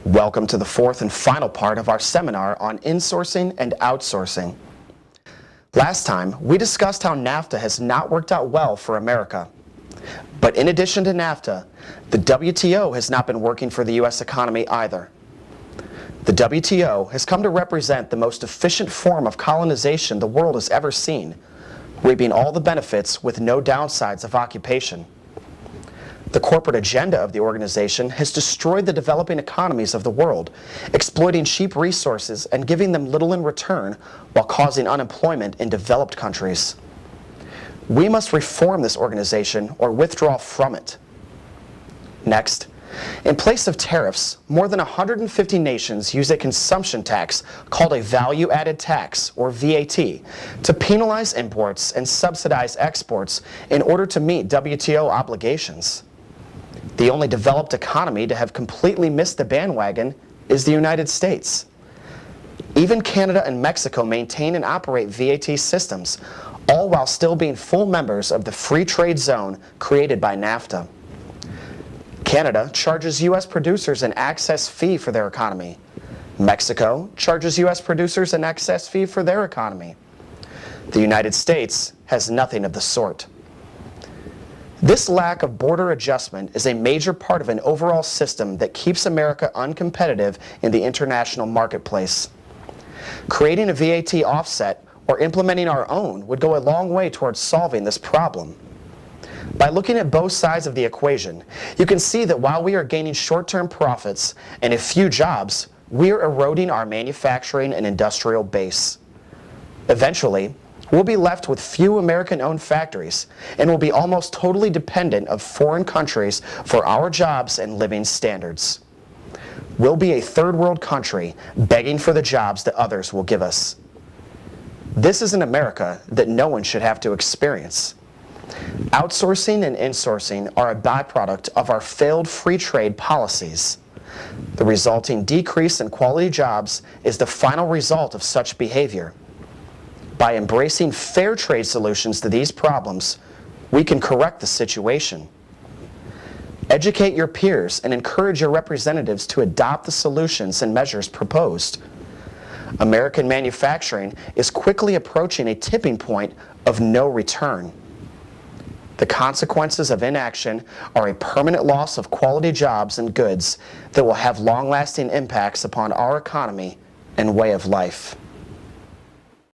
Welcome to the fourth and final part of our seminar on insourcing and outsourcing. Last time, we discussed how NAFTA has not worked out well for America. But in addition to NAFTA, the WTO has not been working for the U.S. economy either. The WTO has come to represent the most efficient form of colonization the world has ever seen, reaping all the benefits with no downsides of occupation. The corporate agenda of the organization has destroyed the developing economies of the world, exploiting cheap resources and giving them little in return while causing unemployment in developed countries. We must reform this organization or withdraw from it. Next, in place of tariffs, more than 150 nations use a consumption tax called a value-added tax, or VAT, to penalize imports and subsidize exports in order to meet WTO obligations. The only developed economy to have completely missed the bandwagon is the United States. Even Canada and Mexico maintain and operate VAT systems, all while still being full members of the free trade zone created by NAFTA. Canada charges U.S. producers an access fee for their economy. Mexico charges U.S. producers an access fee for their economy. The United States has nothing of the sort. This lack of border adjustment is a major part of an overall system that keeps America uncompetitive in the international marketplace. Creating a VAT offset or implementing our own would go a long way towards solving this problem. By looking at both sides of the equation, you can see that while we are gaining short-term profits and a few jobs, we are eroding our manufacturing and industrial base. Eventually, we'll be left with few American-owned factories and will be almost totally dependent of foreign countries for our jobs and living standards. We'll be a third-world country begging for the jobs that others will give us. This is an America that no one should have to experience. Outsourcing and insourcing are a byproduct of our failed free trade policies. The resulting decrease in quality jobs is the final result of such behavior. By embracing fair trade solutions to these problems, we can correct the situation. Educate your peers and encourage your representatives to adopt the solutions and measures proposed. American manufacturing is quickly approaching a tipping point of no return. The consequences of inaction are a permanent loss of quality jobs and goods that will have long-lasting impacts upon our economy and way of life.